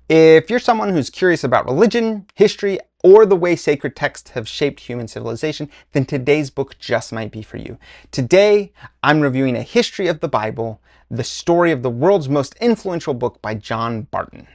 If you're someone who's curious about religion, history, or the way sacred texts have shaped human civilization, then today's book just might be for you. Today, I'm reviewing a history of the Bible, the story of the world's most influential book by John Barton.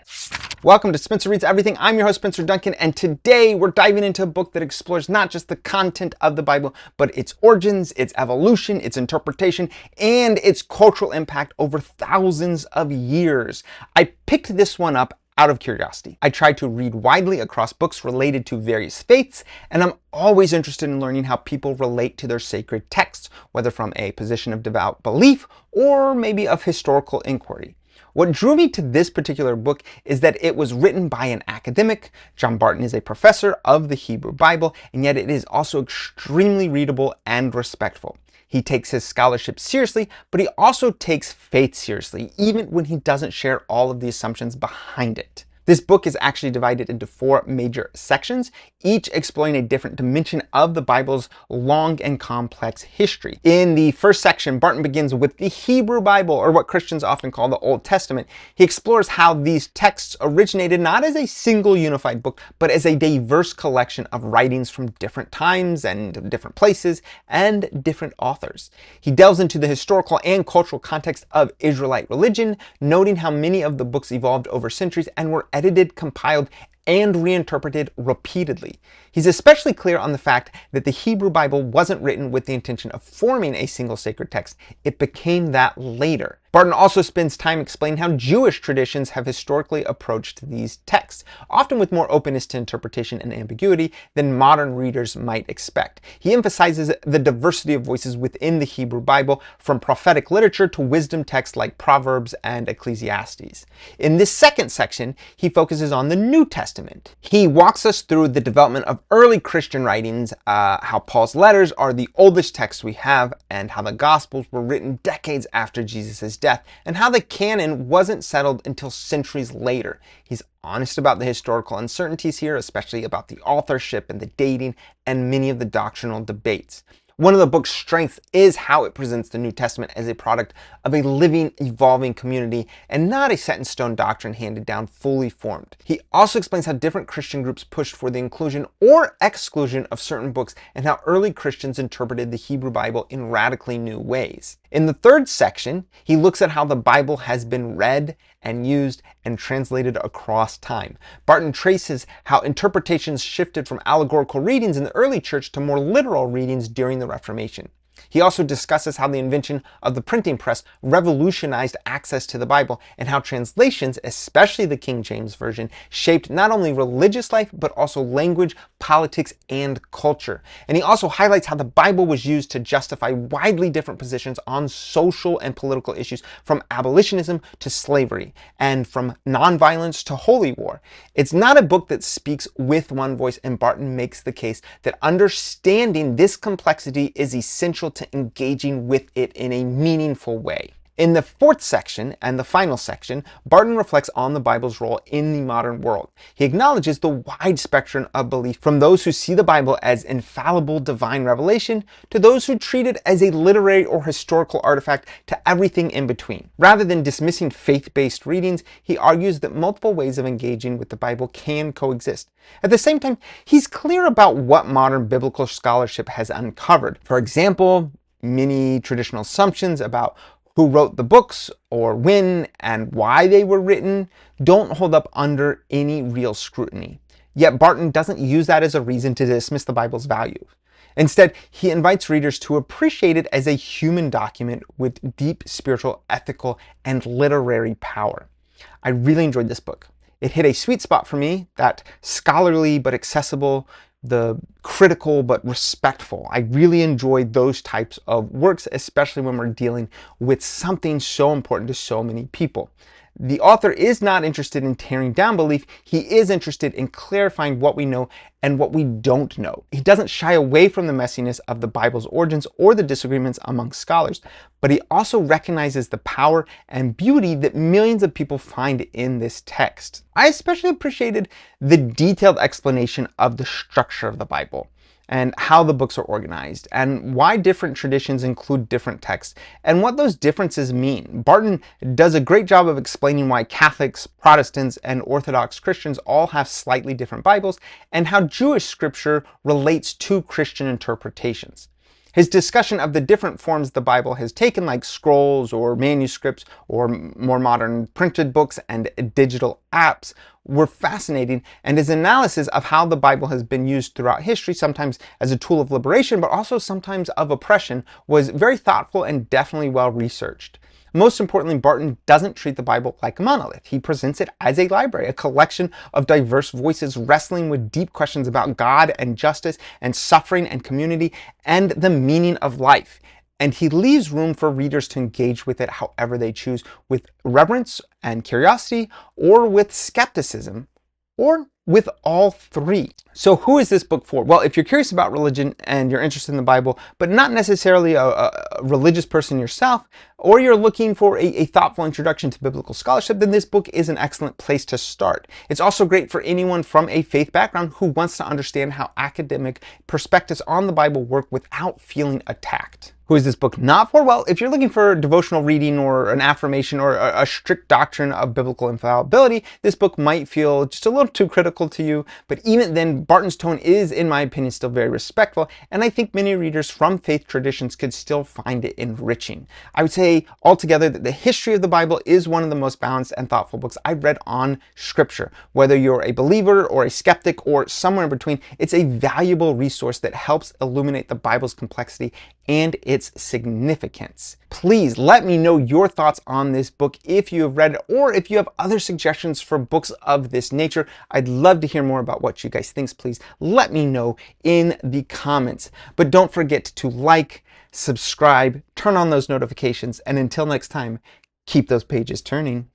Welcome to Spencer Reads Everything. I'm your host, Spencer Duncan, and today we're diving into a book that explores not just the content of the Bible, but its origins, its evolution, its interpretation, and its cultural impact over thousands of years. I picked this one up out of curiosity. I try to read widely across books related to various faiths, and I'm always interested in learning how people relate to their sacred texts, whether from a position of devout belief or maybe of historical inquiry. What drew me to this particular book is that it was written by an academic. John Barton is a professor of the Hebrew Bible, and yet it is also extremely readable and respectful. He takes his scholarship seriously, but he also takes faith seriously, even when he doesn't share all of the assumptions behind it. This book is actually divided into 4 major sections, each exploring a different dimension of the Bible's long and complex history. In the first section, Barton begins with the Hebrew Bible, or what Christians often call the Old Testament. He explores how these texts originated not as a single unified book, but as a diverse collection of writings from different times and different places and different authors. He delves into the historical and cultural context of Israelite religion, noting how many of the books evolved over centuries and were edited, compiled, and reinterpreted repeatedly. He's especially clear on the fact that the Hebrew Bible wasn't written with the intention of forming a single sacred text. It became that later. Barton also spends time explaining how Jewish traditions have historically approached these texts, often with more openness to interpretation and ambiguity than modern readers might expect. He emphasizes the diversity of voices within the Hebrew Bible, from prophetic literature to wisdom texts like Proverbs and Ecclesiastes. In this second section, he focuses on the New Testament. He walks us through the development of early Christian writings, how Paul's letters are the oldest texts we have, and how the Gospels were written decades after Jesus' death, and how the Canon wasn't settled until centuries later. He's honest about the historical uncertainties here, especially about the authorship and the dating and many of the doctrinal debates. One of the book's strengths is how it presents the New Testament as a product of a living, evolving community and not a set-in-stone doctrine handed down fully formed. He also explains how different Christian groups pushed for the inclusion or exclusion of certain books and how early Christians interpreted the Hebrew Bible in radically new ways. In the third section, he looks at how the Bible has been read and used and translated across time. Barton traces how interpretations shifted from allegorical readings in the early church to more literal readings during the Reformation. He also discusses how the invention of the printing press revolutionized access to the Bible and how translations, especially the King James Version, shaped not only religious life, but also language, politics, and culture. And he also highlights how the Bible was used to justify widely different positions on social and political issues, from abolitionism to slavery, and from nonviolence to holy war. It's not a book that speaks with one voice, and Barton makes the case that understanding this complexity is essential to engaging with it in a meaningful way. In the fourth section and the final section, Barton reflects on the Bible's role in the modern world. He acknowledges the wide spectrum of belief, from those who see the Bible as infallible divine revelation to those who treat it as a literary or historical artifact, to everything in between. Rather than dismissing faith-based readings, he argues that multiple ways of engaging with the Bible can coexist. At the same time, he's clear about what modern biblical scholarship has uncovered. For example, many traditional assumptions about who wrote the books or when and why they were written don't hold up under any real scrutiny. Yet Barton doesn't use that as a reason to dismiss the Bible's value. Instead, he invites readers to appreciate it as a human document with deep spiritual, ethical, and literary power. I really enjoyed this book. It hit a sweet spot for me, that scholarly but accessible, the critical but respectful. I really enjoyed those types of works, especially when we're dealing with something so important to so many people. The author is not interested in tearing down belief. He is interested in clarifying what we know and what we don't know. He doesn't shy away from the messiness of the Bible's origins or the disagreements among scholars, but he also recognizes the power and beauty that millions of people find in this text. I especially appreciated the detailed explanation of the structure of the Bible. and how the books are organized, and why different traditions include different texts, and what those differences mean. Barton does a great job of explaining why Catholics, Protestants, and Orthodox Christians all have slightly different Bibles, and how Jewish scripture relates to Christian interpretations. His discussion of the different forms the Bible has taken, like scrolls or manuscripts or more modern printed books and digital apps, were fascinating, and his analysis of how the Bible has been used throughout history, sometimes as a tool of liberation, but also sometimes of oppression, was very thoughtful and definitely well researched. Most importantly, Barton doesn't treat the Bible like a monolith. He presents it as a library, a collection of diverse voices wrestling with deep questions about God and justice and suffering and community and the meaning of life. And he leaves room for readers to engage with it however they choose, with reverence and curiosity, or with skepticism, or with all three. So who is this book for? Well, if you're curious about religion and you're interested in the Bible, but not necessarily a religious person yourself, or you're looking for a thoughtful introduction to biblical scholarship, then this book is an excellent place to start. It's also great for anyone from a faith background who wants to understand how academic perspectives on the Bible work without feeling attacked. Who is this book not for? Well, if you're looking for devotional reading or an affirmation or a strict doctrine of biblical infallibility, this book might feel just a little too critical to you. But even then, Barton's tone is, in my opinion, still very respectful, and I think many readers from faith traditions could still find it enriching. I would say altogether that the history of the Bible is one of the most balanced and thoughtful books I've read on Scripture. Whether you're a believer or a skeptic or somewhere in between, it's a valuable resource that helps illuminate the Bible's complexity and its significance. Please let me know your thoughts on this book if you have read it, or if you have other suggestions for books of this nature. I'd love to hear more about what you guys think. Please let me know in the comments. But don't forget to like, subscribe, turn on those notifications, and until next time, keep those pages turning.